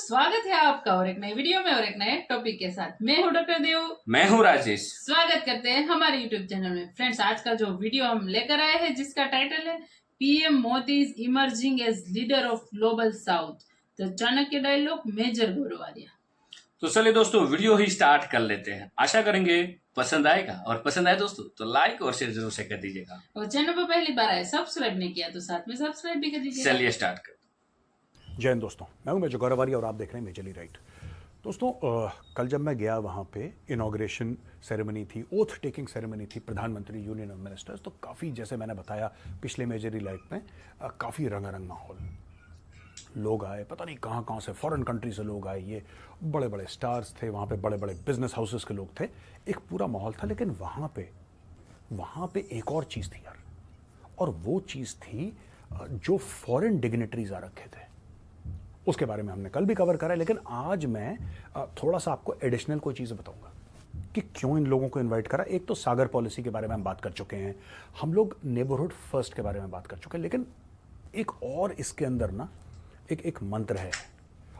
स्वागत है आपका और एक नई वीडियो में और एक नए टॉपिक के साथ। मैं हूं डॉक्टर देव। मैं हूं राजेश। स्वागत करते हैं हमारे यूट्यूब चैनल में। फ्रेंड्स, आज का जो वीडियो हम लेकर आए हैं जिसका टाइटल है PM Modi is emerging as leader of global south, तो चाणक्य डायलॉग मेजर गौरव आर्या। तो चलिए दोस्तों वीडियो ही स्टार्ट कर लेते हैं। आशा करेंगे पसंद आएगा, और पसंद आए दोस्तों तो लाइक और शेयर जरूर से कर दीजिएगा। और चैनल पर पहली बार आए, सब्सक्राइब नहीं किया तो साथ में सब्सक्राइब भी कर दीजिएगा। चलिए स्टार्ट कर। जय हिंद दोस्तों, मैं हूं मेजर गौरव आर्या और आप देख रहे हैं मेजरली राइट। दोस्तों, कल जब मैं गया वहाँ पे इनॉग्रेशन सेरेमनी थी, ओथ टेकिंग सेरेमनी थी प्रधानमंत्री यूनियन ऑफ मिनिस्टर्स, तो काफ़ी, जैसे मैंने बताया पिछले मेजरली लाइफ में, काफ़ी रंगारंग माहौल। लोग आए, पता नहीं कहाँ कहाँ से, फॉरेन कंट्री से लोग आए, ये बड़े बड़े स्टार्स थे वहाँ पे, बड़े बड़े बिजनेस हाउसेस के लोग थे, एक पूरा माहौल था। लेकिन वहाँ पे एक और चीज़ थी यार, और वो चीज़ थी जो फॉरेन डिग्नेटरीज आ रखे थे, उसके बारे में हमने कल भी कवर करा है। लेकिन आज मैं थोड़ा सा आपको एडिशनल कोई चीज़ बताऊंगा कि क्यों इन लोगों को इनवाइट करा। एक तो सागर पॉलिसी के बारे में हम बात कर चुके हैं, हम लोग नेबरहुड फर्स्ट के बारे में बात कर चुके हैं, लेकिन एक और इसके अंदर ना एक मंत्र है,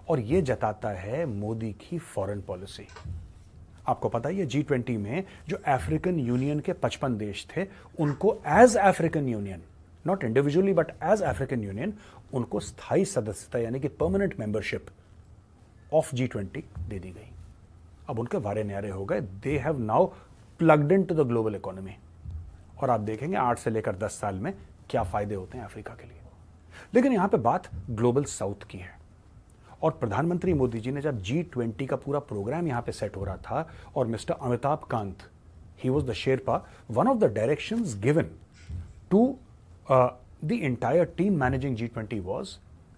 और ये जताता है मोदी की फॉरेन पॉलिसी। आपको पता है ये G20 में जो अफ्रीकन यूनियन के 55 देश थे, उनको as African union, not individually but as African union, उनको स्थायी सदस्यता यानी कि परमानेंट मेंबरशिप ऑफ G20 दे दी गई। अब उनके वारे न्यारे हो गए, they have now plugged into the global economy, और आप देखेंगे 8 से लेकर 10 साल में क्या फायदे होते हैं अफ्रीका के लिए। लेकिन यहां पे बात ग्लोबल साउथ की है, और प्रधानमंत्री मोदी जी ने जब G20 का पूरा प्रोग्राम यहां पे सेट हो रहा था, और mister Amitabh Kant, he was the sherpa, one of the directions given to the entire team managing G20 was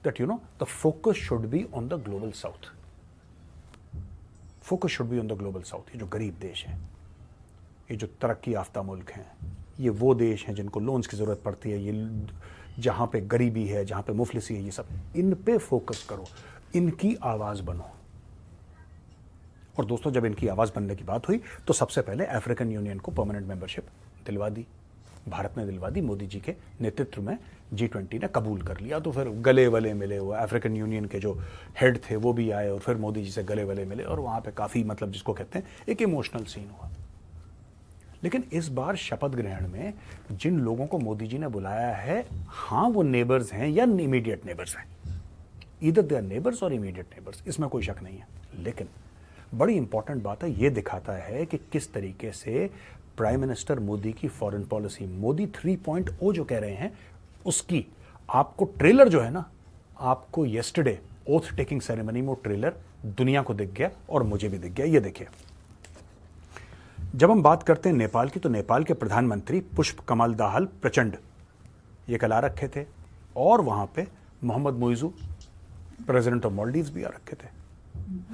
that, you know, the focus should be on the global south. Focus should be on the global south. ये जो गरीब देश हैं, ये जो तरक्की याफ्ता मुल्क हैं, ये वो देश हैं जिनको लोन्स की ज़रूरत पड़ती है, ये जहाँ पे गरीबी है, जहाँ पे मुफलिसी है, ये सब, इन पे फोकस करो, इनकी आवाज़ बनो। और दोस्तों, जब इनकी आवाज़ बनने की बात हुई तो सबसे पहले अफ्रीकन यूनियन को परमानेंट मेंबरशिप दिलवा दी, भारत ने दिलवा दी। मोदी जी के नेतृत्व में G20 ने कबूल कर लिया। तो फिर गले वले मिले, वो अफ्रीकन यूनियन के जो हेड थे वो भी आए, और फिर मोदी जी से गले वले मिले, और वहाँ पे काफ़ी, मतलब जिसको कहते हैं, एक इमोशनल सीन हुआ। लेकिन इस बार शपथ ग्रहण में जिन लोगों को मोदी जी ने बुलाया है, हाँ वो नेबर्स हैं या इमीडिएट नेबर्स हैं, ईदर दे आर नेबर्स और इमीडिएट नेबर्स, इसमें कोई शक नहीं है। लेकिन बड़ी इंपॉर्टेंट बात है, ये दिखाता है कि किस तरीके से प्राइम मिनिस्टर मोदी की फॉरेन पॉलिसी, मोदी 3.0 जो कह रहे हैं, उसकी आपको ट्रेलर जो है ना, आपको येस्टरडे ओथ टेकिंग सेरेमनी में वो ट्रेलर दुनिया को दिख गया, और मुझे भी दिख गया। ये देखिए, जब हम बात करते हैं नेपाल की, तो नेपाल के प्रधानमंत्री पुष्प कमल दाहाल प्रचंड ये कल आ रखे थे, और वहां पे मोहम्मद मुइजू, प्रेसिडेंट ऑफ मालदीव्स, भी आ रखे थे।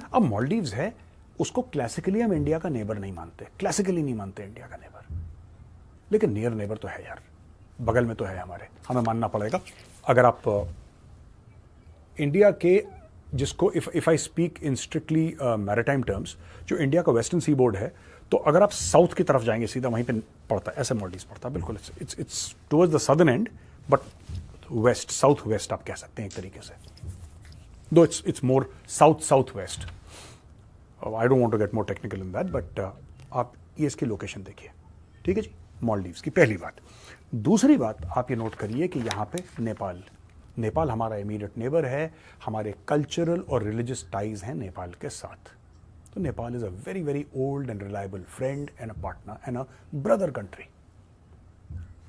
अब मालदीव्स है, उसको क्लासिकली हम इंडिया का नेबर नहीं मानते, क्लासिकली नहीं मानते इंडिया का नेबर, लेकिन नियर नेबर तो है यार, बगल में तो है हमारे, हमें मानना पड़ेगा। अगर आप इंडिया के, जिसको if I speak in strictly maritime terms, जो इंडिया का वेस्टर्न सी बोर्ड है, तो अगर आप साउथ की तरफ जाएंगे सीधा, वहीं पे पड़ता है, ऐसे मालदीव्स पड़ता है, बिल्कुल it's towards the southern end, but west, south west आप कह सकते हैं एक तरीके से, though it's more south west. I don't want to get more technical in that, but आप ये इसकी लोकेशन देखिए, ठीक है जी, मालदीव्स की पहली बात। दूसरी बात आप ये नोट करिए कि यहाँ पे नेपाल हमारा इमीडिएट नेबर है, हमारे कल्चरल और रिलीजियस टाइज हैं नेपाल के साथ। तो Nepal is a very very old and reliable friend and a partner and a brother country,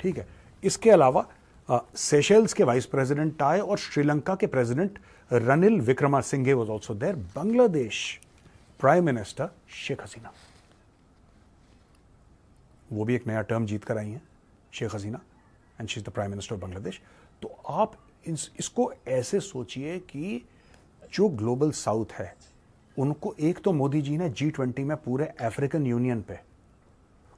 ठीक है। इसके अलावा सेशेल्स के वाइस प्रेसिडेंट आए, और श्रीलंका के president Ranil Wickremesinghe was also there. Bangladesh prime minister Sheikh Hasina, वो भी एक नया टर्म जीत कर आई हैं, Sheikh Hasina, and she is the prime minister of Bangladesh. तो आप इसको ऐसे सोचिए कि जो ग्लोबल साउथ है, उनको एक तो मोदी जी ने G20 में पूरे अफ्रीकन यूनियन पे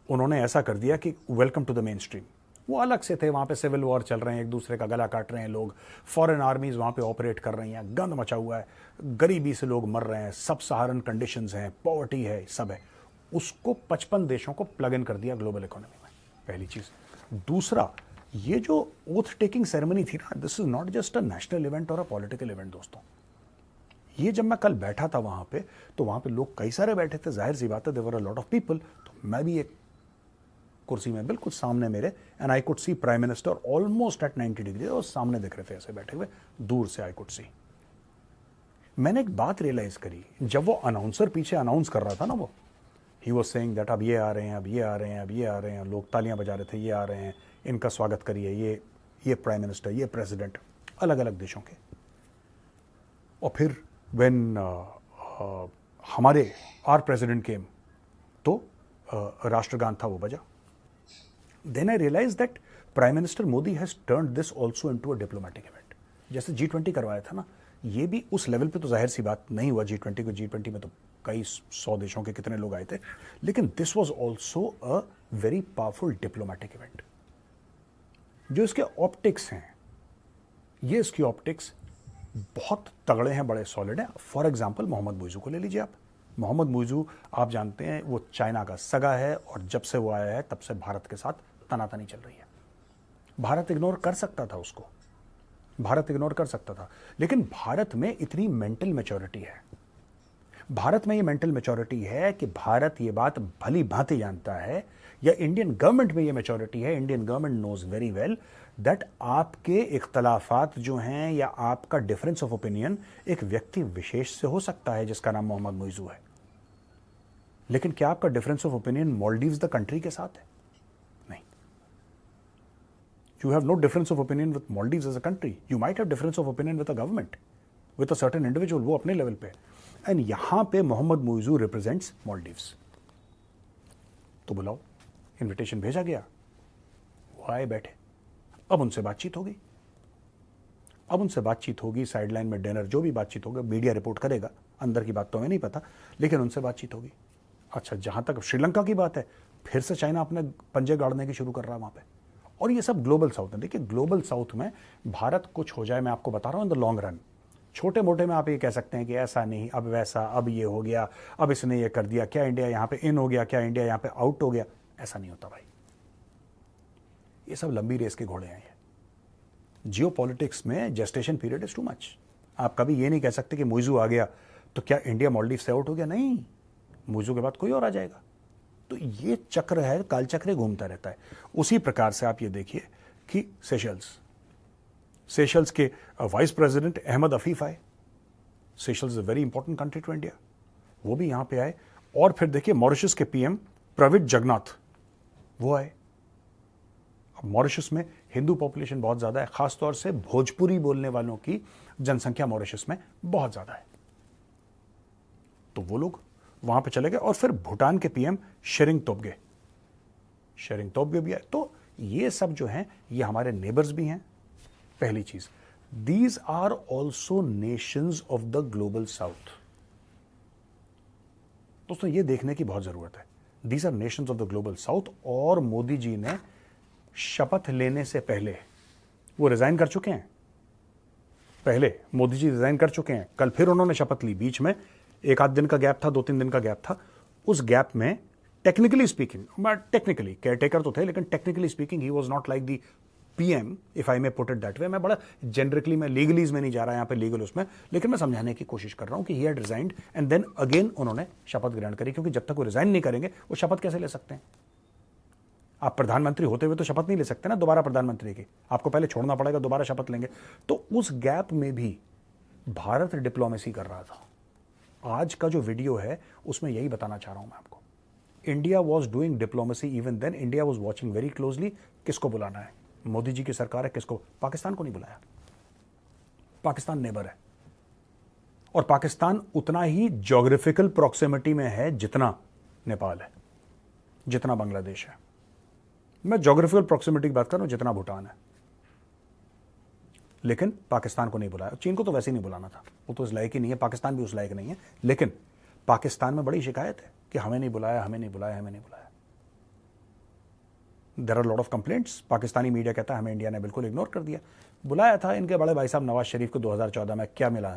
उन्होंने ऐसा कर दिया कि welcome to the mainstream. वो अलग से थे, वहाँ पे सिविल वॉर चल रहे हैं, एक दूसरे का गला काट रहे हैं लोग, फॉरेन आर्मीज वहाँ पे ऑपरेट कर रही हैं, गंद मचा हुआ है, गरीबी से लोग मर रहे हैं, सब सहारन कंडीशंस हैं, पॉवर्टी है, सब है। उसको 55 देशों को प्लग इन कर दिया ग्लोबल इकोनॉमी में, पहली चीज़। दूसरा, ये जो ओथ टेकिंग सेरेमनी थी ना, this is not just a national event और अ पॉलिटिकल इवेंट दोस्तों, ये जब मैं कल बैठा था वहां पे, तो वहां पे लोग कई सारे बैठे थे, जाहिर सी बात है, there were a lot of people. तो मैं भी एक कुर्सी में बिल्कुल सामने मेरे, and I could see prime minister almost at 90 degree, और सामने दिख रहे थे ऐसे बैठे हुए, दूर से आई कुड सी। मैंने एक बात रियलाइज करी, जब वो अनाउंसर पीछे अनाउंस कर रहा था ना, वो ही वॉज सेइंग दैट अब ये आ रहे हैं, अब ये आ रहे हैं, अब ये आ रहे हैं, लोग तालियां बजा रहे थे, ये आ रहे हैं, इनका स्वागत करिए, ये प्राइम मिनिस्टर, ये प्रेसिडेंट, अलग अलग देशों के। और फिर व्हेन हमारे आर प्रेसिडेंट केम, तो राष्ट्रगान था, वो बजा। Then I realise that prime minister Modi has turned this also into a diplomatic event. जैसे G20 करवाया था ना, ये भी उस लेवल पे तो जाहिर सी बात नहीं हुआ G20 को। G20 में तो कई 100 देशों के कितने लोग आए थे, लेकिन this was also a very powerful diplomatic event. जो इसके ऑप्टिक्स हैं, ये इसकी ऑप्टिक्स बहुत तगड़े हैं, बड़े सॉलिड हैं। फॉर एग्जाम्पल मोहम्मद मुइज़ू को ले लीजिए आप। मोहम्मद मुइज़ू आप जानते हैं वो चाइना का सगा है, और जब से वो आया है तब से भारत के साथ तनातनी चल रही है। भारत इग्नोर कर सकता था उसको, भारत इग्नोर कर सकता था, लेकिन भारत में इतनी मेंटल मैच्योरिटी है, भारत में ये मेंटल मैच्योरिटी है कि भारत ये बात भली भांति जानता है, या इंडियन गवर्नमेंट में ये मैच्योरिटी है, Indian government knows very well that आपके इख्तलाफात जो हैं, या आपका डिफरेंस ऑफ ओपिनियन एक व्यक्ति विशेष से हो सकता है जिसका नाम मोहम्मद मुइज़ू है, लेकिन क्या आपका difference of opinion Maldives the country के साथ है? नहीं। You have no difference of opinion with Maldives as a country. You might have difference of opinion with a government, with a certain individual, वो अपने लेवल पे। एंड यहां पे Mohammad Muizzu represents Maldives. तो बुलाओ, इनविटेशन भेजा गया, वो आए, बैठे। अब उनसे बातचीत होगी, अब उनसे बातचीत होगी, साइडलाइन में डिनर, जो भी बातचीत होगा मीडिया रिपोर्ट करेगा, अंदर की बात तो हमें नहीं पता, लेकिन उनसे बातचीत होगी। अच्छा, जहां तक श्रीलंका की बात है, फिर से चाइना अपने पंजे गाड़ने की शुरू कर रहा है वहां पे। और ये सब ग्लोबल साउथ में। देखिए, ग्लोबल साउथ में भारत कुछ हो जाए, मैं आपको बता रहा हूं, इन द लॉन्ग रन, छोटे मोटे में आप ये कह सकते हैं कि ऐसा नहीं, अब वैसा, अब ये हो गया, अब इसने ये कर दिया, क्या इंडिया यहां पे इन हो गया, क्या इंडिया यहां पे आउट हो गया, ऐसा नहीं होता भाई। ये सब लंबी रेस के घोड़े हैं। ये जियो पॉलिटिक्स में gestation period is too much. आप कभी ये नहीं कह सकते कि मुइज़ू आ गया तो क्या इंडिया मालदीव से आउट हो गया, नहीं, मुइज़ू के बाद कोई और आ जाएगा। तो ये चक्र है, कालचक्र घूमता रहता है। उसी प्रकार से आप ये देखिए कि सेशल्स के वाइस प्रेसिडेंट अहमद अफीफ आए। Seychelles is a very important country to India, वो भी यहां पे आए। और फिर देखिए मॉरिशस के पीएम प्रवित जगन्नाथ, वो आए। अब मॉरिशस में हिंदू पॉपुलेशन बहुत ज्यादा है, खासतौर से भोजपुरी बोलने वालों की जनसंख्या मॉरिशस में बहुत ज्यादा है, तो वो लोग वहां पे चले गए। और फिर भूटान के पीएम शेरिंग तोब्गे भी आए। तो ये सब जो हैं, ये हमारे नेबर्स भी हैं। पहली चीज, these are also nations of the global south. दोस्तों, ये देखने की बहुत जरूरत है, these are nations of the global south. और मोदी जी ने शपथ लेने से पहले, वो रिजाइन कर चुके हैं, पहले मोदी जी रिजाइन कर चुके हैं, कल फिर उन्होंने शपथ ली। बीच में एक आध दिन का गैप था, 2-3 दिन का गैप था। उस गैप में टेक्निकली स्पीकिंग, टेक्निकली केयरटेकर तो थे, लेकिन technically speaking he was not like the PM, if I may put it that way. मैं बड़ा जेनरिकली, मैं लीगलीज में नहीं जा रहा यहां पे, लीगल उसमें, लेकिन मैं समझाने की कोशिश कर रहा हूं कि he had resigned and then again उन्होंने शपथ ग्रहण करी। क्योंकि जब तक वो रिजाइन नहीं करेंगे, वो शपथ कैसे ले सकते हैं? आप प्रधानमंत्री होते हुए तो शपथ नहीं ले सकते ना दोबारा प्रधानमंत्री की, आपको पहले छोड़ना पड़ेगा, दोबारा शपथ लेंगे। तो उस गैप में भी भारत डिप्लोमेसी कर रहा था। आज का जो वीडियो है उसमें यही बताना चाह रहा हूं मैं आपको। India was doing diplomacy even then, India was watching very closely किसको बुलाना है। मोदी जी की सरकार है, किसको? पाकिस्तान को नहीं बुलाया। पाकिस्तान नेबर है, और पाकिस्तान उतना ही ज्योग्राफिकल प्रॉक्सिमिटी में है जितना नेपाल है, जितना बांग्लादेश है। मैं ज्योग्राफिकल प्रॉक्सिमिटी की बात कर रहा हूं, जितना भूटान है। लेकिन पाकिस्तान को नहीं बुलाया। चीन को तो वैसे ही नहीं बुलाना था, वो तो उस लायक ही नहीं है, पाकिस्तान भी उस लायक नहीं है। लेकिन पाकिस्तान में बड़ी शिकायत है कि हमें नहीं बुलाया, हमें नहीं बुलाया, हमें नहीं बुलाया। There are lot of complaints. Pakistani media कहता है हमें इंडिया ने बिल्कुल इग्नोर कर दिया। बुलाया था इनके बड़े भाई साहब नवाज शरीफ को 2014 में। क्या मिला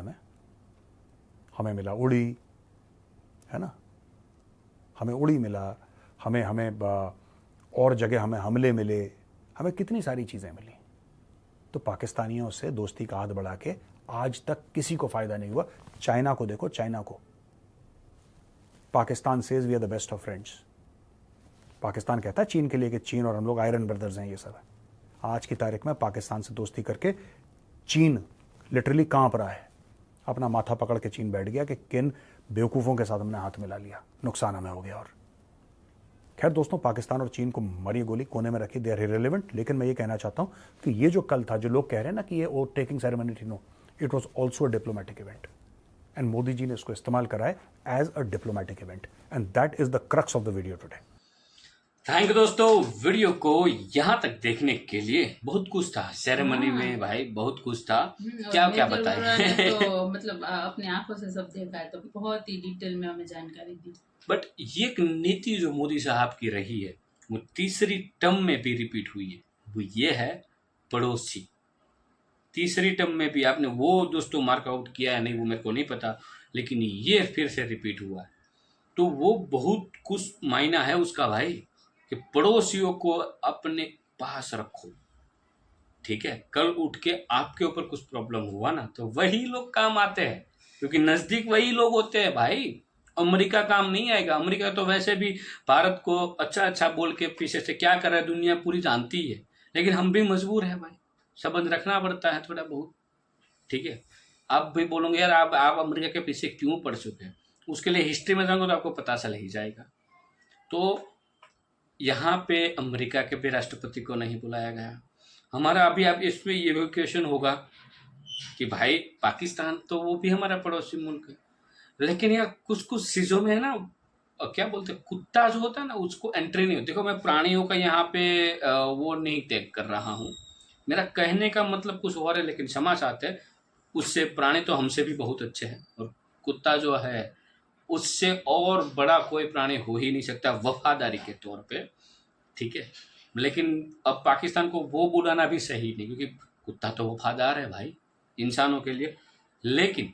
हमें मिला उड़ी, है ना, हमें उड़ी मिला, हमें और जगह हमें हमले मिले, हमें कितनी सारी चीजें मिली। तो पाकिस्तानियों से दोस्ती का हाथ बढ़ा के आज तक किसी को फायदा नहीं हुआ। चाइना को देखो, चाइना को। Pakistan says we are the best of friends. Pakistan कहता है चीन के लिए कि चीन और हम लोग आयरन ब्रदर्स हैं, ये सब है। आज की तारीख में पाकिस्तान से दोस्ती करके चीन लिटरली कांप रहा है। अपना माथा पकड़ के चीन बैठ गया कि किन बेवकूफ़ों के साथ हमने हाथ मिला लिया, नुकसान हमें हो गया। और खैर दोस्तों, पाकिस्तान और चीन को मरी गोली कोने में रखी, दे आर इरेलेवेंट। लेकिन मैं ये कहना चाहता हूं कि ये जो कल था, जो लोग कह रहे हैं ना कि ये ओथ टेकिंग सेरेमनी थी, no, it was also a diplomatic event and Modi ji ने इसको इस्तेमाल करा है as a diplomatic event and that is the crux of the video today. Thank you दोस्तों, वीडियो को यहाँ तक देखने के लिए। बहुत कुछ था सेरेमनी में भाई, बहुत कुछ था। क्या क्या बताएं। तो मतलब अपने आंखों से सब देखा है, तो बहुत ही डिटेल में हमें जानकारी दी। बट ये एक नीति जो मोदी साहब की रही है, वो तीसरी टर्म में भी रिपीट हुई है, वो ये है पड़ोसी। तीसरी टर्म में भी आपने वो दोस्तों मार्कआउट किया है नहीं, वो मेरे को नहीं पता, लेकिन ये फिर से रिपीट हुआ है। तो वो बहुत कुछ मायना है उसका भाई, कि पड़ोसियों को अपने पास रखो। ठीक है, कल उठ के आपके ऊपर कुछ प्रॉब्लम हुआ ना, तो वही लोग काम आते हैं, क्योंकि नजदीक वही लोग होते हैं भाई। अमेरिका काम नहीं आएगा। अमेरिका तो वैसे भी भारत को अच्छा अच्छा बोल के पीछे से क्या कर रहा है दुनिया पूरी जानती है, लेकिन हम भी मजबूर है भाई, संबंध रखना पड़ता है थोड़ा बहुत। ठीक है, आप भी बोलोगे यार आप अमेरिका के पीछे क्यों पड़ चुके हैं, उसके लिए हिस्ट्री में जाओगे तो आपको पता चल ही जाएगा। तो यहाँ पे अमेरिका के भी राष्ट्रपति को नहीं बुलाया गया। हमारा अभी आप इसमें ये क्वेश्चन होगा कि भाई पाकिस्तान तो वो भी हमारा पड़ोसी मुल्क है, लेकिन यार कुछ कुछ चीज़ों में है ना, क्या बोलते हैं, कुत्ता जो होता है ना, उसको एंट्री नहीं होती। देखो, मैं प्राणियों का यहाँ पे वो नहीं त्याग कर रहा हूँ, मेरा कहने का मतलब कुछ और है, लेकिन क्षमा चाहते हैं। उससे प्राणी तो हमसे भी बहुत अच्छे हैं, और कुत्ता जो है उससे और बड़ा कोई प्राणी हो ही नहीं सकता वफादारी के तौर पे। ठीक है, लेकिन अब पाकिस्तान को वो बुलाना भी सही नहीं, क्योंकि कुत्ता तो वफादार है भाई इंसानों के लिए। लेकिन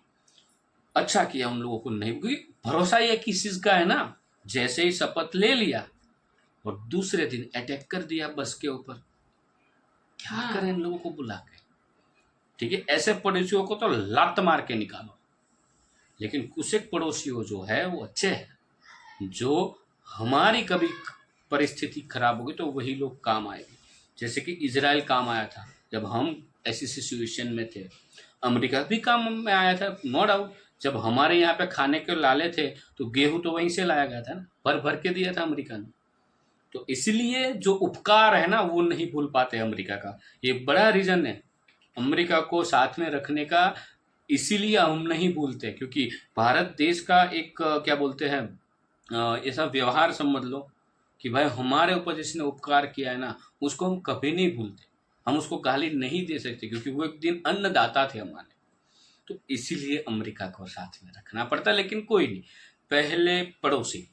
अच्छा किया उन लोगों को नहीं, क्योंकि भरोसा ये किस चीज़ का है ना, जैसे ही शपथ ले लिया और दूसरे दिन अटैक कर दिया बस के ऊपर। क्या करें इन लोगों को बुला के। ठीक है, ऐसे पड़ोसियों को तो लात मार के निकालो। लेकिन कुछ एक पड़ोसी जो है वो अच्छे हैं, जो हमारी कभी परिस्थिति खराब होगी तो वही लोग काम आएंगे। जैसे कि इजराइल काम आया था जब हम ऐसी सिचुएशन में थे, अमेरिका भी काम में आया था, नो डाउट। जब हमारे यहाँ पे खाने के लाले थे तो गेहूं तो वहीं से लाया गया था ना, भर भर के दिया था अमेरिका ने। तो इसलिए जो उपकार है ना वो नहीं भूल पाते अमेरिका का, ये बड़ा रीजन है अमेरिका को साथ में रखने का। इसीलिए हम नहीं भूलते, क्योंकि भारत देश का एक क्या बोलते हैं ऐसा व्यवहार समझ लो कि भाई हमारे ऊपर जिसने उपकार किया है ना, उसको हम कभी नहीं भूलते। हम उसको गाली नहीं दे सकते, क्योंकि वो एक दिन अन्नदाता थे हमारे। तो इसीलिए अमेरिका को साथ में रखना पड़ता। लेकिन कोई नहीं, पहले पड़ोसी,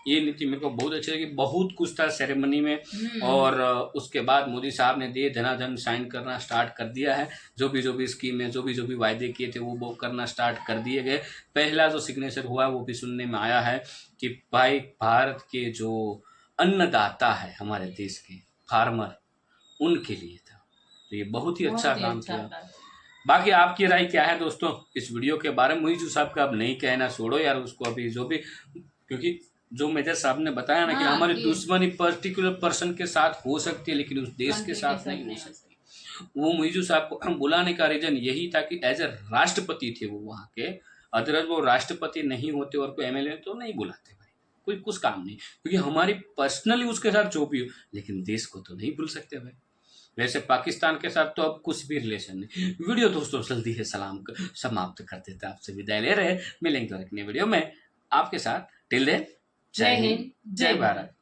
ये नीति मेरे को बहुत अच्छी लगी। बहुत कुछ था सेरेमनी में, और उसके बाद मोदी साहब ने दे धनाधन साइन करना स्टार्ट कर दिया है। जो भी स्कीम है, जो भी वायदे किए थे वो करना स्टार्ट कर दिए गए। पहला जो सिग्नेचर हुआ वो भी सुनने में आया है कि भाई भारत के जो अन्नदाता है हमारे देश के फार्मर, उनके लिए था। तो ये बहुत ही अच्छा काम किया। बाकी आपकी राय क्या है दोस्तों इस वीडियो के बारे में? मुझे साहब का अब नहीं कहना, छोड़ो यार उसको अभी, जो भी, क्योंकि जो मेजर साहब ने बताया ना कि हमारी दुश्मनी पर्टिकुलर पर्सन के साथ हो सकती है, लेकिन उस देश के साथ नहीं हो सकती। वो मुइजू साहब को बुलाने का रीजन यही था कि एज ए राष्ट्रपति थे वो वहाँ के। अदरवाइज वो राष्ट्रपति नहीं होते और कोई एमएलए तो नहीं बुलाते भाई, कोई कुछ काम नहीं, क्योंकि हमारी पर्सनली उसके साथ जो भी हो, लेकिन देश को तो नहीं भूल सकते भाई। वैसे पाकिस्तान के साथ तो अब कुछ भी रिलेशन नहीं। वीडियो दोस्तों जल्दी है समाप्त कर देते, आपसे विदाई ले रहे। मिलेंगे एक नए वीडियो में आपके साथ। टिल देन, जय हिंद, जय भारत।